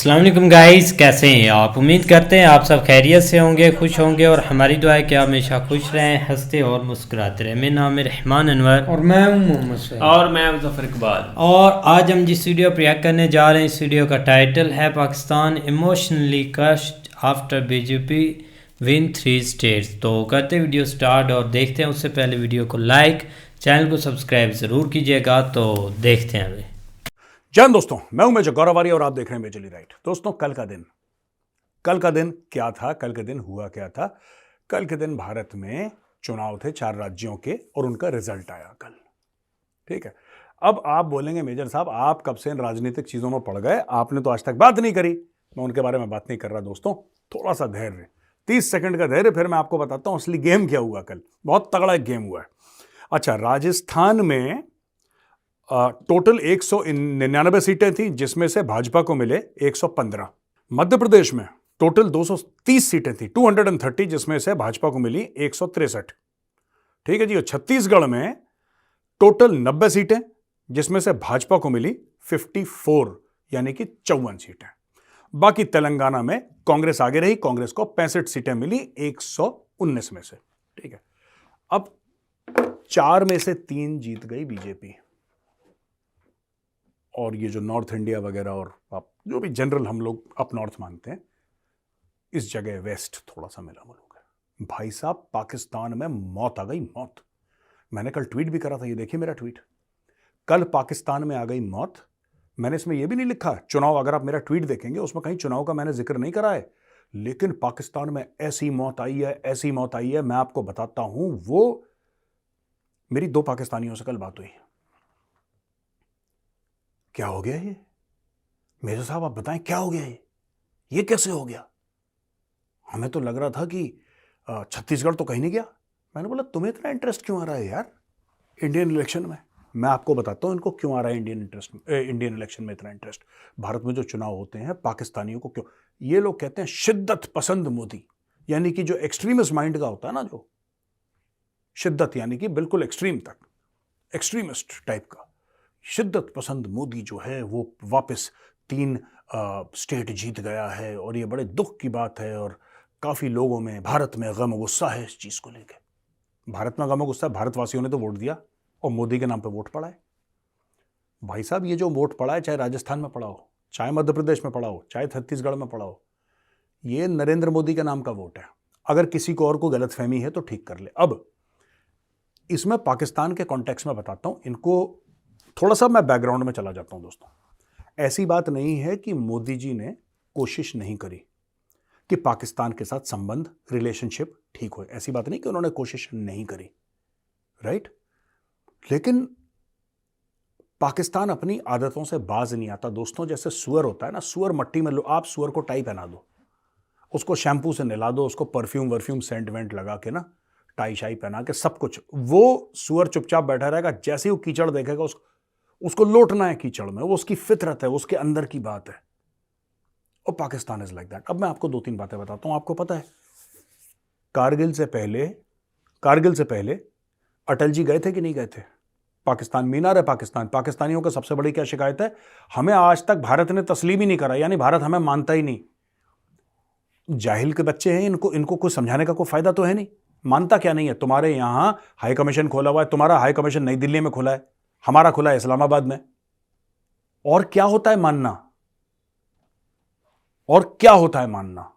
अस्सलाम वालेकुम गाइस, कैसे हैं आप। उम्मीद करते हैं आप सब खैरियत से होंगे, खुश होंगे और हमारी दुआ है कि आप हमेशा खुश रहें, हंसते और मुस्कुराते रहें। मेरा नाम है रहमान अनवर और मैं हूं मोहम्मद सैयद। और मैं मुजफ्फर इकबाल। और आज हम जिस वीडियो पर रिएक्ट करने जा रहे हैं, इस वीडियो का टाइटल है Pakistan emotionally crushed after BJP win 3 states. तो करते वीडियो स्टार्ट और देखते हैं। उससे पहले वीडियो को लाइक, चैनल को सब्सक्राइब ज़रूर कीजिएगा। तो देखते हैं अभी। जय दोस्तों, मैं हूं मेजर गौरवारी और आप देख रहे हैं मेजरली राइट। दोस्तों, कल का दिन क्या था? कल के दिन हुआ क्या था? कल के दिन भारत में चुनाव थे 4 राज्यों के और उनका रिजल्ट आया कल। ठीक है। अब आप बोलेंगे मेजर साहब आप कब से इन राजनीतिक चीजों में पड़ गए, आपने तो आज तक बात नहीं करी। मैं उनके बारे में बात नहीं कर रहा दोस्तों, थोड़ा सा धैर्य, 30 सेकंड का धैर्य, फिर मैं आपको बताता हूं असली गेम क्या हुआ कल। बहुत तगड़ा एक गेम हुआ है। अच्छा, राजस्थान में टोटल 199 सीटें थी, जिसमें से भाजपा को मिले 115। मध्य प्रदेश में टोटल 230 सीटें थी, 230, जिसमें से भाजपा को मिली 163। ठीक है जी। और छत्तीसगढ़ में टोटल 90 सीटें, जिसमें से भाजपा को मिली 54, यानी कि 54 सीटें। बाकी तेलंगाना में कांग्रेस आगे रही, कांग्रेस को 65 सीटें मिली 119 में से। ठीक है। अब 4 में से 3 जीत गई बीजेपी, और ये जो नॉर्थ इंडिया वगैरह और आप जो भी जनरल हम लोग अप नॉर्थ मानते हैं, इस जगह वेस्ट थोड़ा सा मिला मुलूक है। भाई साहब, पाकिस्तान में मौत आ गई, मौत। मैंने कल ट्वीट भी करा था, ये देखिए मेरा ट्वीट। कल पाकिस्तान में आ गई मौत। मैंने इसमें यह भी नहीं लिखा चुनाव, अगर आप मेरा ट्वीट देखेंगे उसमें कहीं चुनाव का मैंने जिक्र नहीं करा है, लेकिन पाकिस्तान में ऐसी मौत आई है, ऐसी मौत आई है, मैं आपको बताता हूं। वो मेरी 2 पाकिस्तानियों से कल बात हुई। क्या हो गया ये मेजर साहब, आप बताएं क्या हो गया ये कैसे हो गया? हमें तो लग रहा था कि छत्तीसगढ़ तो कहीं नहीं गया। मैंने बोला तुम्हें इतना इंटरेस्ट क्यों आ रहा है यार इंडियन इलेक्शन में? मैं आपको बताता हूं इनको क्यों आ रहा है इंडियन इलेक्शन में इतना इंटरेस्ट। भारत में जो चुनाव होते हैं, पाकिस्तानियों को क्यों? ये लोग कहते हैं शिद्दत पसंद मोदी, यानी कि जो एक्सट्रीमिस्ट माइंड का होता है ना, जो शिद्दत यानी कि बिल्कुल एक्सट्रीम तक, एक्सट्रीमिस्ट टाइप का, शिद्दत पसंद मोदी जो है वो वापस 3 स्टेट जीत गया है, और ये बड़े दुख की बात है। और काफ़ी लोगों में भारत में गम और गुस्सा है इस चीज़ को लेकर। भारत में गम और गुस्सा है, भारतवासियों ने तो वोट दिया और मोदी के नाम पे वोट पड़ा है। भाई साहब, ये जो वोट पड़ा है, चाहे राजस्थान में पड़ा हो, चाहे मध्य प्रदेश में पड़ा हो, चाहे छत्तीसगढ़ में पड़ा हो, ये नरेंद्र मोदी के नाम का वोट है। अगर किसी को और को गलतफहमी है तो ठीक कर ले। अब इसमें पाकिस्तान के कॉन्टेक्स्ट में बताता हूं इनको, थोड़ा सा मैं बैकग्राउंड में चला जाता हूं दोस्तों। ऐसी बात नहीं है कि मोदी जी ने कोशिश नहीं करी कि पाकिस्तान के साथ संबंध, रिलेशनशिप ठीक हो। ऐसी बात नहीं कि उन्होंने कोशिश नहीं करी, राइट। लेकिन पाकिस्तान अपनी आदतों से बाज नहीं आता दोस्तों। जैसे सुअर होता है ना, सुअर मट्टी में लो, आप सुअर को टाई पहना दो, उसको शैम्पू से नहला दो, उसको परफ्यूम वर्फ्यूम सेंट वेंट लगा के ना, टाई शाई पहना के सब कुछ, वो सुअर चुपचाप बैठा रहेगा। जैसे ही वो कीचड़ देखेगा उसको लौटना है कीचड़ में, वो उसकी फितरत है, उसके अंदर की बात है। और पाकिस्तान इज लाइक दैट। अब मैं आपको 2-3 बातें बताता हूं। आपको पता है कारगिल से पहले अटल जी गए थे कि नहीं गए थे पाकिस्तान? मीनार है पाकिस्तान। पाकिस्तानियों का सबसे बड़ी क्या शिकायत है? हमें आज तक भारत ने तस्लीम ही नहीं करा, यानी भारत हमें मानता ही नहीं। जाहिल के बच्चे हैं, इनको कुछ समझाने का कोई फायदा तो है नहीं। मानता क्या नहीं है? तुम्हारे यहां हाई कमीशन खोला हुआ है, तुम्हारा हाई कमीशन नई दिल्ली में खुला है, हमारा खुला है इस्लामाबाद में। और क्या होता है मानना? और क्या होता है मानना?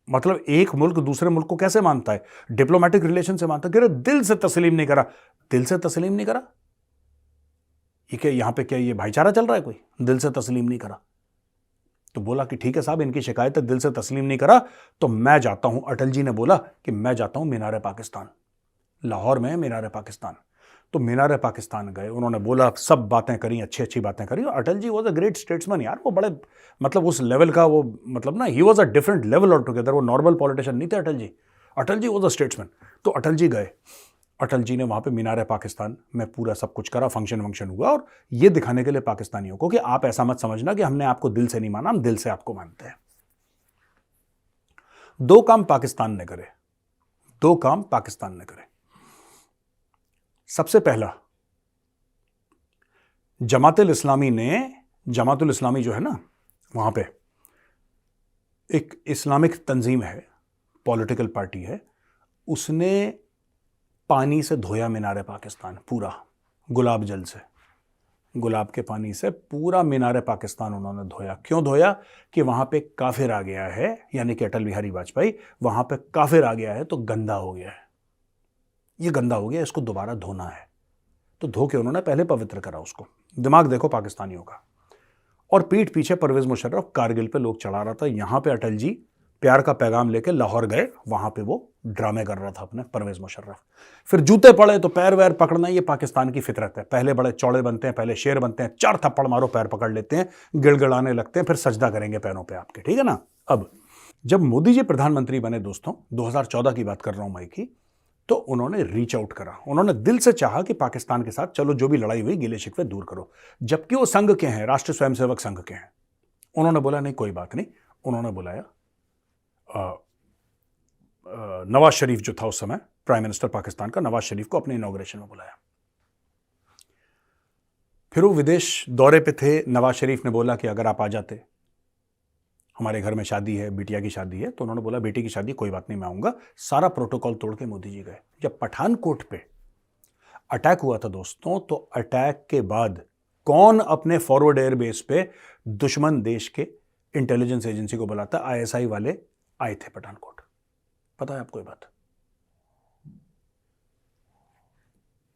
मतलब एक मुल्क दूसरे मुल्क को कैसे मानता है? डिप्लोमेटिक रिलेशन से मानता है। दिल से तस्लीम नहीं करा। दिल से तस्लीम नहीं करा, ये क्या यहां पे क्या ये भाईचारा चल रहा है? कोई दिल से तस्लीम नहीं करा तो बोला कि ठीक है साहब, इनकी शिकायत है, दिल से तस्लीम नहीं करा तो मैं जाता हूं। अटल जी ने बोला कि मैं जाता हूं मीनार पाकिस्तान, लाहौर में मीनार पाकिस्तान। तो मीनार पाकिस्तान गए, उन्होंने बोला, सब बातें करी, अच्छी अच्छी बातें करी। Atal ji was a great statesman यार, वो बड़े मतलब उस लेवल का, वो मतलब ना, he was a different level all together. वो नॉर्मल पॉलिटिशियन नहीं थे Atal ji. Atal ji was a statesman. तो अटल जी गए, अटल जी ने वहां पे मीनार पाकिस्तान में पूरा सब कुछ करा, फंक्शन वंक्शन हुआ, और ये दिखाने के लिए पाकिस्तानियों को कि आप ऐसा मत समझना कि हमने आपको दिल से नहीं माना, हम दिल से आपको मानते हैं। 2 काम पाकिस्तान ने करे, 2 काम पाकिस्तान ने करे। सबसे पहला, जमात-उल-इस्लामी ने जमातुल इस्लामी जो है ना, वहाँ पे एक इस्लामिक तंजीम है, पॉलिटिकल पार्टी है, उसने पानी से धोया मीनार पाकिस्तान पूरा, गुलाब जल से, गुलाब के पानी से पूरा मीनार पाकिस्तान उन्होंने धोया। क्यों धोया? कि वहाँ पे काफिर आ गया है, यानी कि अटल बिहारी वाजपेयी, वहाँ पे काफिर आ गया है तो गंदा हो गया है, ये गंदा हो गया, इसको दोबारा धोना है। तो धो के उन्होंने पहले पवित्र करा उसको। दिमाग देखो पाकिस्तानियों का। और पीठ पीछे परवेज मुशर्रफ कारगिल पे लोग चढ़ा रहा था, यहाँ पे अटल जी प्यार का पैगाम लेके लाहौर गए, वहां पे वो ड्रामे कर रहा था अपने परवेज मुशर्रफ। फिर जूते पड़े तो पैर वैर पकड़ना, ये पाकिस्तान की फितरत है। पहले बड़े चौड़े बनते हैं, पहले शेर बनते हैं, 4 थप्पड़ मारो पैर पकड़ लेते हैं, गिड़गिड़ाने लगते हैं, फिर सजदा करेंगे पैरों पे आपके, ठीक है ना। अब जब मोदी जी प्रधानमंत्री बने दोस्तों, 2014 की बात कर रहा हूं मई की, तो उन्होंने रीच आउट करा, उन्होंने दिल से चाहा कि पाकिस्तान के साथ चलो जो भी लड़ाई हुई गिले शिकवे दूर करो, जबकि वो संघ के हैं, राष्ट्रीय स्वयंसेवक संघ के हैं। उन्होंने बोला नहीं कोई बात नहीं, उन्होंने बुलाया नवाज शरीफ जो था उस समय प्राइम मिनिस्टर पाकिस्तान का, नवाज शरीफ को अपने इनॉग्रेशन में बुलाया। फिर वो विदेश दौरे पे थे, नवाज शरीफ ने बोला कि अगर आप आ जाते, हमारे घर में शादी है, बिटिया की शादी है, तो उन्होंने बोला बेटी की शादी कोई बात नहीं मैं आऊंगा। सारा प्रोटोकॉल तोड़ के मोदी जी गए। जब पठानकोट पे अटैक हुआ था दोस्तों, तो अटैक के बाद कौन अपने फॉरवर्ड एयरबेस पे दुश्मन देश के इंटेलिजेंस एजेंसी को बुलाता? आईएसआई वाले आए थे पठानकोट। पता है आपको ये बात?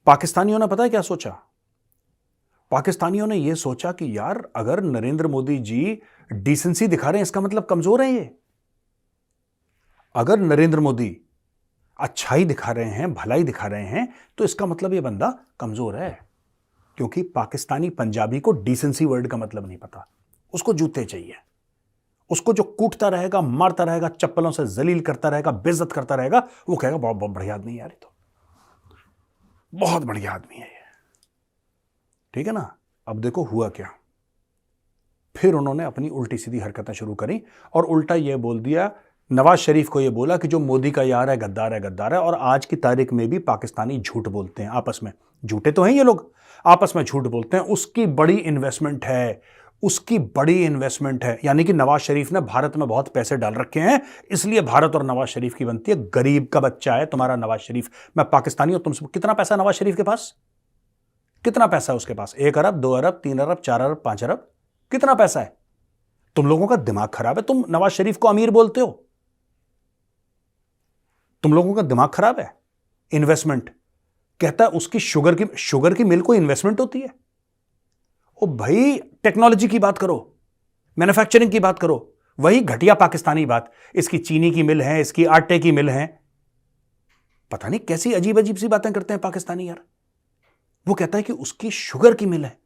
पाकिस्तानियों ने पता है क्या सोचा? पाकिस्तानियों ने यह सोचा कि यार अगर नरेंद्र मोदी जी डिसेंसी दिखा रहे हैं, इसका मतलब कमजोर है ये। अगर नरेंद्र मोदी अच्छाई दिखा रहे हैं, भलाई दिखा रहे हैं, तो इसका मतलब ये बंदा कमजोर है। क्योंकि पाकिस्तानी पंजाबी को डिसेंसी वर्ड का मतलब नहीं पता, उसको जूते चाहिए। उसको जो कूटता रहेगा, मारता रहेगा, चप्पलों से जलील करता रहेगा, बेइज्जत करता रहेगा, वो कहेगा बहुत बहुत बढ़िया आदमी है यार, ये तो बहुत बढ़िया आदमी है ये, ठीक है ना। अब देखो हुआ क्या, फिर उन्होंने अपनी उल्टी सीधी हरकतें शुरू करी और उल्टा ये बोल दिया, नवाज शरीफ को ये बोला कि जो मोदी का यार है गद्दार है, गद्दार है। और आज की तारीख में भी पाकिस्तानी झूठ बोलते हैं आपस में, झूठे तो हैं ये लोग, आपस में झूठ बोलते हैं। उसकी बड़ी इन्वेस्टमेंट है, उसकी बड़ी इन्वेस्टमेंट है, यानी कि नवाज शरीफ ने भारत में बहुत पैसे डाल रखे हैं, इसलिए भारत और नवाज शरीफ की बनती है। गरीब का बच्चा है तुम्हारा नवाज शरीफ। मैं पाकिस्तानी हूं, तुमसे कितना पैसा नवाज शरीफ के पास? कितना पैसा है उसके पास? 1 अरब, 2 अरब, 3 अरब, 4 अरब, 5 अरब, कितना पैसा है? तुम लोगों का दिमाग खराब है, तुम नवाज शरीफ को अमीर बोलते हो। तुम लोगों का दिमाग खराब है। इन्वेस्टमेंट कहता है उसकी शुगर की मिल को इन्वेस्टमेंट होती है। ओ भाई, टेक्नोलॉजी की बात करो, मैन्युफैक्चरिंग की बात करो, वही घटिया पाकिस्तानी बात, इसकी चीनी की मिल है, इसकी आटे की मिल है। पता नहीं कैसी अजीब अजीब सी बातें करते हैं पाकिस्तानी यार। वो कहता है कि उसकी शुगर की मिल है,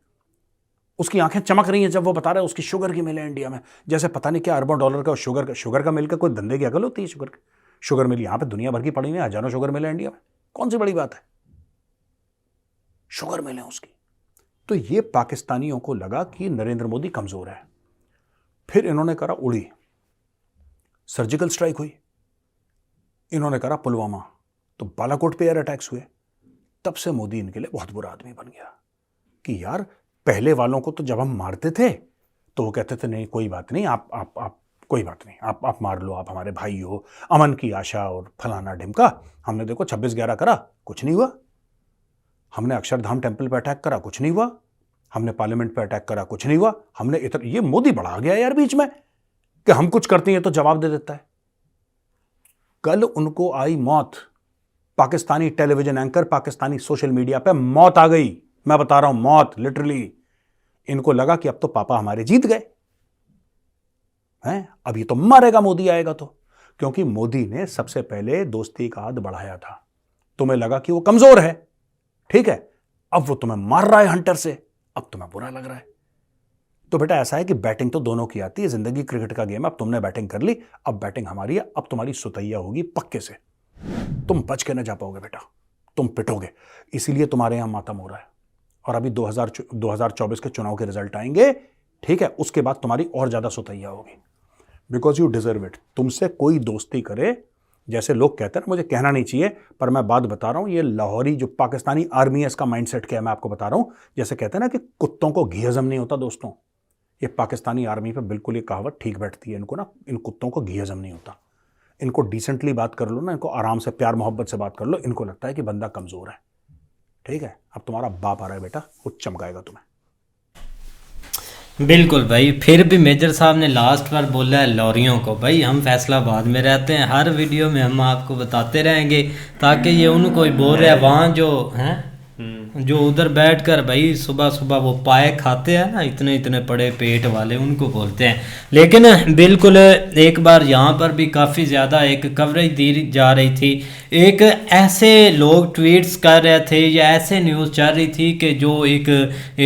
उसकी आंखें चमक रही हैं जब वो बता रहा है उसकी शुगर की मिल है इंडिया में, जैसे पता नहीं क्या अरबों डॉलर का शुगर का मिल का कोई धंधे की अकल होती है। शुगर मिल यहां पे दुनिया भर की पड़ी हुई है, हजारों शुगर मिल है इंडिया में, कौन सी बड़ी बात है, शुगर मिल है उसकी। तो ये पाकिस्तानियों को लगा कि नरेंद्र मोदी कमजोर है। फिर इन्होंने करा उड़ी, सर्जिकल स्ट्राइक हुई, इन्होंने करा पुलवामा, तो बालाकोट पे एयर अटैक्स हुए। तब से मोदी इनके लिए बहुत बुरा आदमी बन गया कि यार पहले वालों को तो जब हम मारते थे तो वो कहते थे नहीं कोई बात नहीं, आप कोई बात नहीं, आप मार लो, आप हमारे भाई हो, अमन की आशा और फलाना ढिमका। हमने देखो 26/11 करा, कुछ नहीं हुआ। हमने अक्षरधाम टेंपल पे अटैक करा, कुछ नहीं हुआ। हमने पार्लियामेंट पे अटैक करा, कुछ नहीं हुआ। हमने ये मोदी बढ़ा गया यार बीच में कि हम कुछ करते हैं तो जवाब दे देता है। कल उनको आई मौत, Pakistani television anchor, Pakistani social media पे मौत आ गई। मैं बता रहा हूं, मौत लिटरली। इनको लगा कि अब तो पापा हमारे जीत गए हैं, अब ये तो मारेगा मोदी आएगा तो, क्योंकि मोदी ने सबसे पहले दोस्ती का हाथ बढ़ाया था। तुम्हें लगा कि वो कमजोर है, ठीक है, अब वो तुम्हें मार रहा है हंटर से, अब तुम्हें बुरा लग रहा है। तो बेटा ऐसा है कि बैटिंग तो दोनों की आती है, जिंदगी क्रिकेट का गेम है। अब तुमने बैटिंग कर ली, अब बैटिंग हमारी है, अब तुम्हारी सुतैया होगी पक्के से। तुम बच के न जा पाओगे बेटा, तुम पिटोगे। इसीलिए तुम्हारे यहां मातम हो रहा है। और अभी 2024 के चुनाव के रिजल्ट आएंगे, ठीक है, उसके बाद तुम्हारी और ज्यादा सुतैया होगी, बिकॉज यू डिजर्व इट। तुमसे कोई दोस्ती करे, जैसे लोग कहते हैं ना, मुझे कहना नहीं चाहिए पर मैं बात बता रहा हूं, ये लाहौरी जो पाकिस्तानी आर्मी है इसका माइंडसेट क्या है मैं आपको बता रहा हूं। जैसे कहते हैं ना कि कुत्तों को घी हजम नहीं होता दोस्तों, ये पाकिस्तानी आर्मी पे बिल्कुल ये कहावत ठीक बैठती है। इनको ना, इन कुत्तों को घी हजम नहीं होता। इनको डिसेंटली बात कर लो ना, इनको आराम से प्यार मोहब्बत से बात कर लो, इनको लगता है कि बंदा कमज़ोर है। ठीक है, अब तुम्हारा बाप आ रहा है बेटा, वो चमकाएगा तुम्हें। बिल्कुल भाई। फिर भी मेजर साहब ने लास्ट बार बोला है लॉरियों को। भाई हम फैसलाबाद में रहते हैं, हर वीडियो में हम आपको बताते रहेंगे ताकि ये उनको ही बोल रहे हैं वहाँ जो हैं जो उधर बैठकर भाई सुबह सुबह वो पाए खाते हैं ना, इतने इतने बड़े पेट वाले, उनको बोलते हैं। लेकिन बिल्कुल एक बार यहाँ पर भी काफ़ी ज़्यादा एक कवरेज दी जा रही थी। एक ऐसे लोग ट्वीट्स कर रहे थे या ऐसे न्यूज़ चल रही थी कि जो एक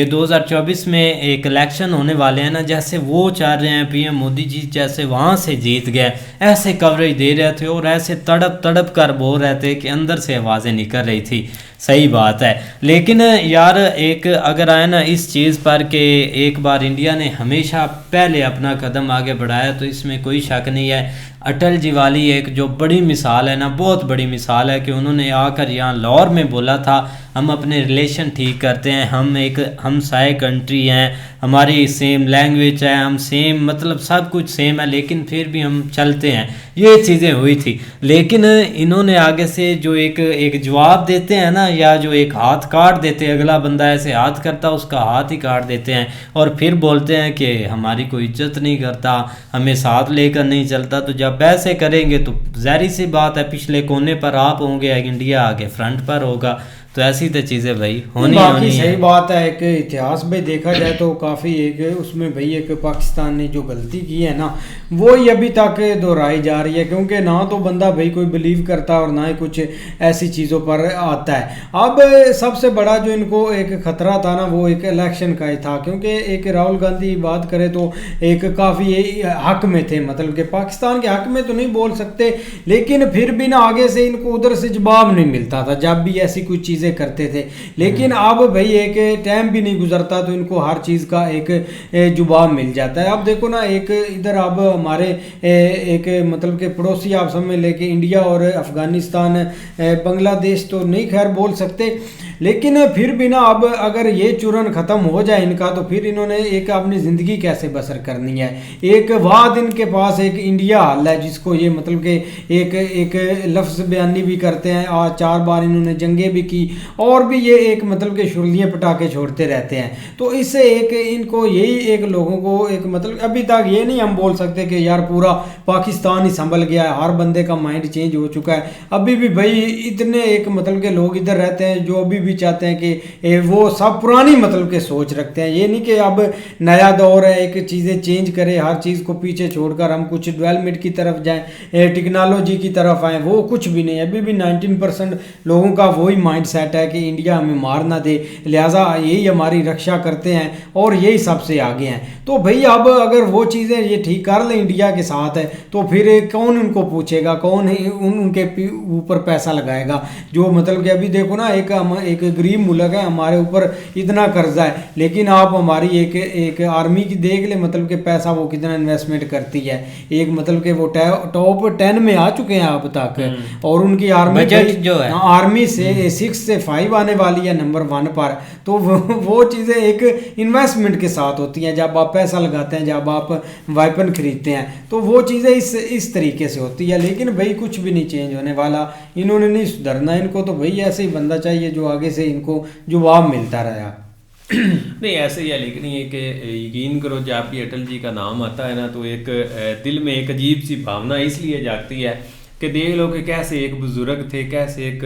2024 में एक इलेक्शन होने वाले हैं ना, जैसे वो चाह रहे हैं पीएम मोदी जी जैसे वहाँ से जीत गए, ऐसे कवरेज दे रहे थे और ऐसे तड़प तड़प कर बोल रहे थे कि अंदर से आवाज़ें निकल रही थी। सही बात है। लेकिन यार एक अगर आए ना इस चीज़ पर कि एक बार इंडिया ने हमेशा पहले अपना कदम आगे बढ़ाया, तो इसमें कोई शक नहीं है। अटल जी वाली एक जो बड़ी मिसाल है ना, बहुत बड़ी मिसाल है कि उन्होंने आकर यहाँ लाहौर में बोला था हम अपने रिलेशन ठीक करते हैं, हम एक हमसाए कंट्री हैं, हमारी सेम लैंग्वेज है, हम सेम मतलब सब कुछ सेम है, लेकिन फिर भी हम चलते हैं। ये चीज़ें हुई थी। लेकिन इन्होंने आगे से जो एक जवाब देते हैं ना, या जो एक हाथ काट देते हैं, अगला बंदा ऐसे हाथ करता उसका हाथ ही काट देते हैं और फिर बोलते हैं कि हमारी कोई इज्जत नहीं करता, हमें साथ लेकर नहीं चलता। तो जब ऐसे करेंगे तो ज़ाहिर सी बात है पिछले कोने पर आप होंगे, इंडिया आगे फ्रंट पर होगा। तो ऐसी तो चीज़ें भाई होनी बाकी सही बात है। एक इतिहास में देखा जाए तो काफ़ी एक उसमें भाई एक पाकिस्तान ने जो गलती की है ना, वो ही अभी तक दोहराई जा रही है, क्योंकि ना तो बंदा भाई कोई बिलीव करता और ना ही कुछ ऐसी चीज़ों पर आता है। अब सबसे बड़ा जो इनको एक ख़तरा था ना, वो एक इलेक्शन का ही था, क्योंकि एक राहुल गांधी बात करें तो एक काफ़ी हक में थे, मतलब कि पाकिस्तान के हक में तो नहीं बोल सकते, लेकिन फिर भी ना आगे से इनको उधर से जवाब नहीं मिलता था जब भी ऐसी कोई चीज़ करते थे। लेकिन अब भाई एक टाइम भी नहीं गुजरता तो इनको हर चीज़ का एक जवाब मिल जाता है। अब देखो ना, एक इधर अब हमारे एक मतलब के पड़ोसी आप समझ लेके इंडिया और अफगानिस्तान, बांग्लादेश तो नहीं खैर बोल सकते, लेकिन फिर भी ना अब अगर ये चूरन ख़त्म हो जाए इनका, तो फिर इन्होंने एक अपनी ज़िंदगी कैसे बसर करनी है। एक वाद इनके पास एक इंडिया हाल है, जिसको ये मतलब कि एक लफ्ज़ बयानी भी करते हैं, आज 4 बार इन्होंने जंगें भी की, और भी ये एक मतलब के शुरलियाँ पटाखे छोड़ते रहते हैं। तो इससे एक इनको यही एक लोगों को एक मतलब अभी तक ये नहीं हम बोल सकते कि यार पूरा पाकिस्तान ही संभल गया है, हर बंदे का माइंड चेंज हो चुका है। अभी भी भाई इतने एक मतलब के लोग इधर रहते हैं जो अभी भी चाहते हैं कि वो सब पुरानी मतलब के सोच रखते हैं। ये नहीं कि अब नया दौर है, एक चीज़ें चेंज करें, हर चीज़ को पीछे छोड़कर हम कुछ डेवलपमेंट की तरफ जाएं, टेक्नोलॉजी की तरफ आएँ, वो कुछ भी नहीं। अभी भी 19% लोगों का वही माइंड सेट है कि इंडिया हमें मार ना दे, लिहाजा यही हमारी रक्षा करते हैं और यही सबसे आगे हैं। तो भाई अब अगर वो चीज़ें ये ठीक कर लें इंडिया के साथ है, तो फिर कौन उनको पूछेगा, कौन उनके ऊपर पैसा लगाएगा। जो मतलब कि अभी देखो ना, एक गरीब मुल्क है, हमारे ऊपर इतना कर्जा है, लेकिन आप हमारी एक आर्मी की देख ले, मतलब कि पैसा वो कितना इन्वेस्टमेंट करती है। एक मतलब कि वो टॉप 10 में आ चुके हैं अब तक, और उनकी आर्मी जो है आर्मी से 6 से 5 आने वाली है नंबर 1 पर। तो वो चीज़ें एक इन्वेस्टमेंट के साथ होती हैं, जब आप पैसा लगाते हैं, जब आप वेपन खरीदते हैं, तो वो चीज़ें इस तरीके से होती है। लेकिन भाई कुछ भी नहीं चेंज होने वाला, इन्होंने नहीं सुधरना, इनको तो भाई ऐसे ही बंदा चाहिए जो आगे से इनको जवाब मिलता रहा। नहीं ऐसे ही है, लेकिन ये कि यकीन करो जब भी अटल जी का नाम आता है ना, तो एक दिल में एक अजीब सी भावना इसलिए जागती है कि देख लो कि कैसे एक बुज़ुर्ग थे, कैसे एक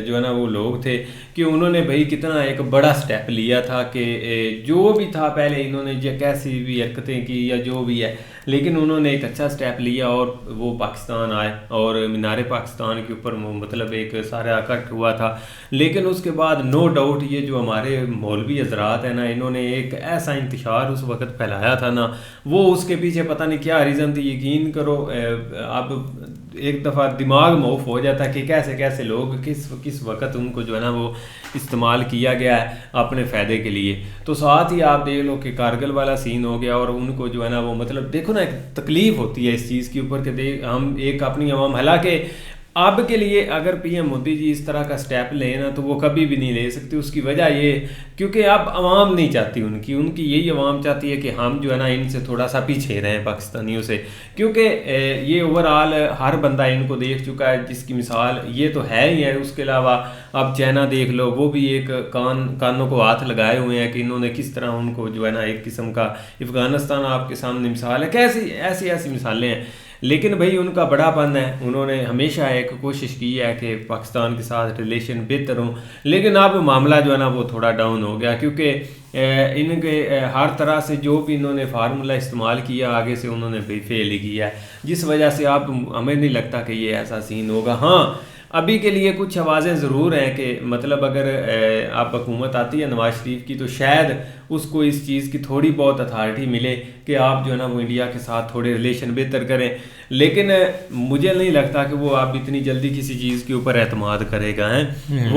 जो है ना वो लोग थे कि उन्होंने भाई कितना एक बड़ा स्टेप लिया था कि जो भी था पहले इन्होंने जो कैसी भी हरकतें की या जो भी है, लेकिन उन्होंने एक अच्छा स्टेप लिया और वो पाकिस्तान आए और मीनार पाकिस्तान के ऊपर मतलब एक सारा इकट्ठ हुआ था। लेकिन उसके बाद नो डाउट ये जो हमारे मौलवी हजरात हैं ना, इन्होंने एक ऐसा इंतशार उस वक़्त फैलाया था ना, वो उसके पीछे पता नहीं क्या रीज़न थी। यकीन करो अब एक दफ़ा दिमाग मौफ हो जाता है कि कैसे कैसे लोग किस वक्त उनको जो है ना वो इस्तेमाल किया गया है अपने फ़ायदे के लिए। तो साथ ही आप देख लो कि कारगिल वाला सीन हो गया और उनको जो है ना वो मतलब देखो ना एक तकलीफ़ होती है इस चीज़ के ऊपर कि हम एक अपनी आवाम, हालांकि अब के लिए अगर पीएम मोदी जी इस तरह का स्टेप लें ना तो वो कभी भी नहीं ले सकते। उसकी वजह ये क्योंकि अब आवाम नहीं चाहती उनकी यही आवाम चाहती है कि हम जो है ना इनसे थोड़ा सा पीछे रहें पाकिस्तानियों से, क्योंकि ये ओवरऑल हर बंदा इनको देख चुका है, जिसकी मिसाल ये तो है ही है। उसके अलावा अब चाइना देख लो, वो भी एक कानों को हाथ लगाए हुए हैं कि इन्होंने किस तरह उनको जो है ना एक किस्म का, अफगानिस्तान आपके सामने मिसाल है, कैसी ऐसी मिसालें हैं। लेकिन भाई उनका बड़ापन है, उन्होंने हमेशा एक कोशिश की है कि पाकिस्तान के साथ रिलेशन बेहतर हों, लेकिन अब मामला जो है ना वो थोड़ा डाउन हो गया, क्योंकि इनके हर तरह से जो भी इन्होंने फार्मूला इस्तेमाल किया आगे से उन्होंने भी फेल ही किया है, जिस वजह से अब हमें नहीं लगता कि ये ऐसा सीन होगा। हाँ, अभी के लिए कुछ आवाज़ें ज़रूर हैं कि मतलब अगर आप हुकूमत आती है नवाज शरीफ की तो शायद उसको इस चीज़ की थोड़ी बहुत अथॉरिटी मिले कि आप जो है ना वो इंडिया के साथ थोड़े रिलेशन बेहतर करें, लेकिन मुझे नहीं लगता कि वो आप इतनी जल्दी किसी चीज़ के ऊपर एतमाद करेगा हैं।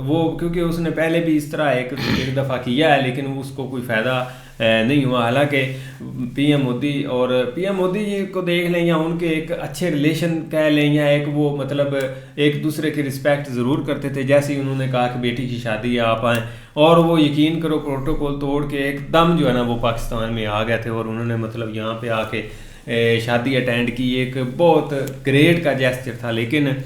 वो क्योंकि उसने पहले भी इस तरह एक दफ़ा किया है, लेकिन उसको कोई फ़ायदा नहीं हुआ। हालांकि पीएम मोदी जी को देख लें या उनके एक अच्छे रिलेशन कह लें या एक वो मतलब एक दूसरे की रिस्पेक्ट ज़रूर करते थे। जैसे ही उन्होंने कहा कि बेटी की शादी है आप आएँ, और वो यकीन करो प्रोटोकॉल तोड़ के एकदम जो है ना वो पाकिस्तान में आ गए थे, और उन्होंने मतलब यहाँ पे आके शादी अटेंड की। एक बहुत ग्रेट का जेस्चर था, लेकिन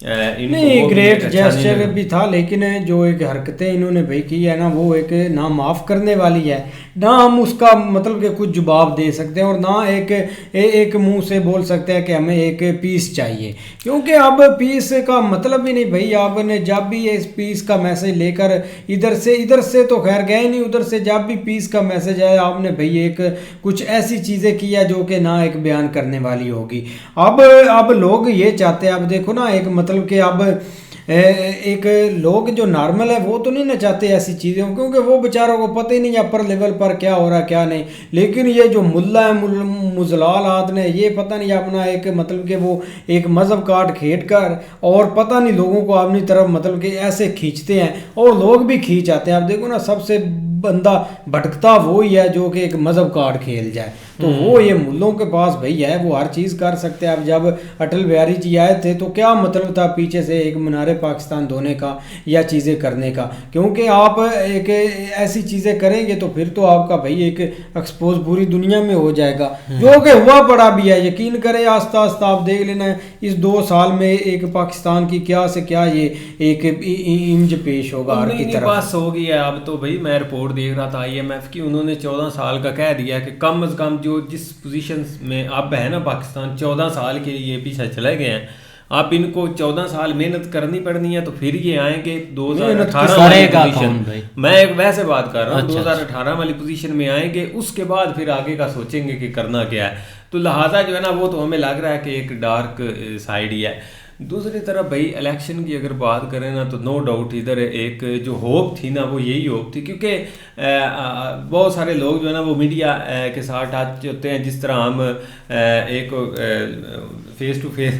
नहीं ग्रेट जेस्चर भी था, लेकिन जो एक हरकतें इन्होंने भाई की है ना वो एक ना माफ़ करने वाली है, ना हम उसका मतलब कि कुछ जवाब दे सकते हैं, और ना एक मुंह से बोल सकते हैं कि हमें एक पीस चाहिए, क्योंकि अब पीस का मतलब ही नहीं भाई। आपने जब भी इस पीस का मैसेज लेकर इधर से तो खैर गए नहीं, उधर से जब भी पीस का मैसेज आया आपने भाई एक कुछ ऐसी चीज़ें किया जो कि ना एक बयान करने वाली होगी। अब लोग ये चाहते हैं, अब देखो ना एक मतलब कि अब एक लोग जो नॉर्मल है वो तो नहीं ना चाहते ऐसी चीज़ें, क्योंकि वो बेचारों को पता ही नहीं अपर लेवल पर क्या हो रहा है क्या नहीं। लेकिन ये जो मुल्ला है मुजलाल हाथ ने ये पता नहीं अपना एक मतलब कि वो एक मज़हब काट खेट कर और पता नहीं लोगों को अपनी तरफ मतलब कि ऐसे खींचते हैं, और लोग भी खींच आते हैं। आप देखो ना सबसे बंदा भटकता वो ही है जो कि एक मज़हब काट खेल जाए, तो वो ये मुल्लों के पास भाई है, वो हर चीज़ कर सकते हैं। अब जब अटल बिहारी जी आए थे तो क्या मतलब था पीछे से एक मीनार पाकिस्तान धोने का या चीज़ें करने का, क्योंकि आप एक ऐसी चीज़ें करेंगे तो फिर तो आपका भाई एक एक्सपोज पूरी दुनिया में हो जाएगा, जो कि हुआ पड़ा भी है। यकीन करें आस्ता आस्ता आप देख लेना इस 2 साल में एक पाकिस्तान की क्या से क्या ये एक इमेज पेश होगा हर की तरफ। पास हो गया अब तो भाई। मैं रिपोर्ट देख रहा था IMF की, उन्होंने 14 साल का कह दिया कि कम से कम जो जिस पोजीशन में अब है ना पाकिस्तान 14 साल के लिए पीछे चले गए हैं। आप इनको 14 साल मेहनत करनी पड़नी है तो फिर ये आएंगे 2018 वाली पोजीशन। मैं एक वैसे बात कर रहा हूँ, 2018 वाली पोजीशन में आएंगे, उसके बाद फिर आगे का सोचेंगे कि करना क्या है। तो लिहाजा जो है ना वो तो हमें लग रहा है कि एक डार्क साइड ही है। दूसरी तरफ भाई इलेक्शन की अगर बात करें ना तो नो डाउट इधर एक जो होप थी ना वो यही होप थी, क्योंकि बहुत सारे लोग जो है ना वो मीडिया के साथ टच होते हैं। जिस तरह हम एक face to face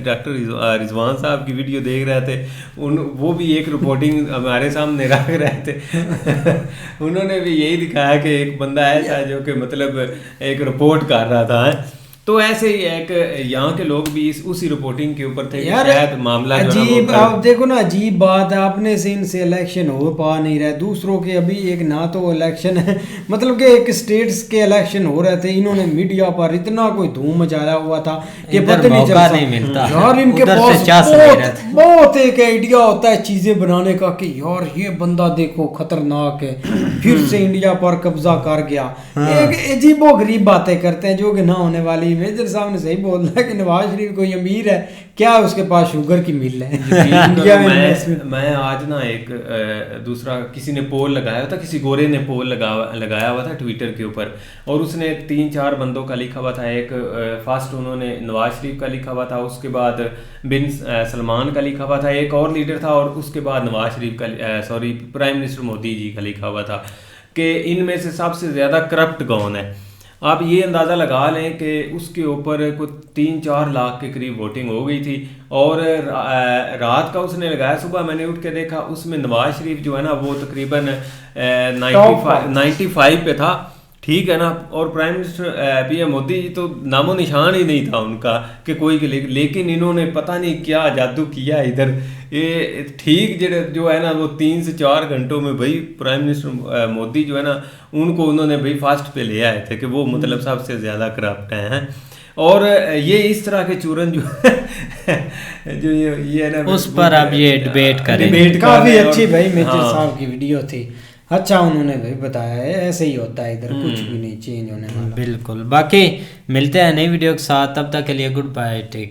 doctor Rizwan साहब की वीडियो देख रहे थे, वो भी एक रिपोर्टिंग हमारे सामने रख रहे थे उन्होंने भी यही दिखाया कि एक बंदा ऐसा है जो कि मतलब एक रिपोर्ट कर रहा था। तो ऐसे ही एक यहाँ के लोग भी उसी रिपोर्टिंग के ऊपर थे यार, शायद मामला अजीब। आप देखो ना अजीब बात है, अपने से इनसे इलेक्शन हो पा नहीं रहा, दूसरों के अभी एक ना तो इलेक्शन है मतलब कि एक स्टेट्स के इलेक्शन हो रहे थे, इन्होंने मीडिया पर इतना कोई धूम मचाया हुआ था कि पता नहीं मिलता यार। इनके पास बहुत एक आइडिया होता है चीजें बनाने का कि यार ये बंदा देखो खतरनाक है, फिर से इंडिया पर कब्जा कर गया। एक अजीबो गरीब बातें करते हैं जो कि ना होने वाली। मेजर साहब ने सही बोल रहा है कि नवाज शरीफ कोई अमीर है क्या, उसके पास शुगर की मिल है इंडिया में। मैं आज ना एक दूसरा किसी ने पोल लगाया था, किसी गोरे ने पोल लगाया हुआ था ट्विटर के ऊपर, और उसने 3-4 बंदों का लिखा हुआ था। एक फर्स्ट उन्होंने नवाज शरीफ का लिखा हुआ था, उसके बाद बिन सलमान का लिखा हुआ था, एक और लीडर था, और उसके बाद नवाज शरीफ का प्राइम मिनिस्टर मोदी जी का लिखा हुआ था कि इनमें से सबसे ज़्यादा करप्ट कौन है। आप ये अंदाज़ा लगा लें कि उसके ऊपर कुछ 3-4 लाख के करीब वोटिंग हो गई थी, और रात का उसने लगाया, सुबह मैंने उठ के देखा उसमें नवाज शरीफ जो है ना वो तकरीबन 95 पे था, ठीक है ना। और prime minister PM Modi ji तो नामो निशान ही नहीं था उनका कि कोई के लेकिन इन्होंने पता नहीं क्या जादू किया इधर। ये ठीक जो है ना वो 3 से 4 घंटों में भाई प्राइम मिनिस्टर मोदी जो है ना उनको उन्होंने भाई फास्ट पे ले आए थे कि वो मतलब सबसे ज़्यादा करप्ट हैं। और ये इस तरह के चूरन जो जो ये है ना उस पर अब ये डिबेट करें। काफी अच्छी भाई मेजर साहब की वीडियो थी। अच्छा उन्होंने भाई बताया है ऐसे ही होता है इधर, कुछ भी नहीं चेंज होने वाला। बिल्कुल। बाकी मिलते हैं नई वीडियो के साथ, तब तक के लिए गुड बाय, टेक।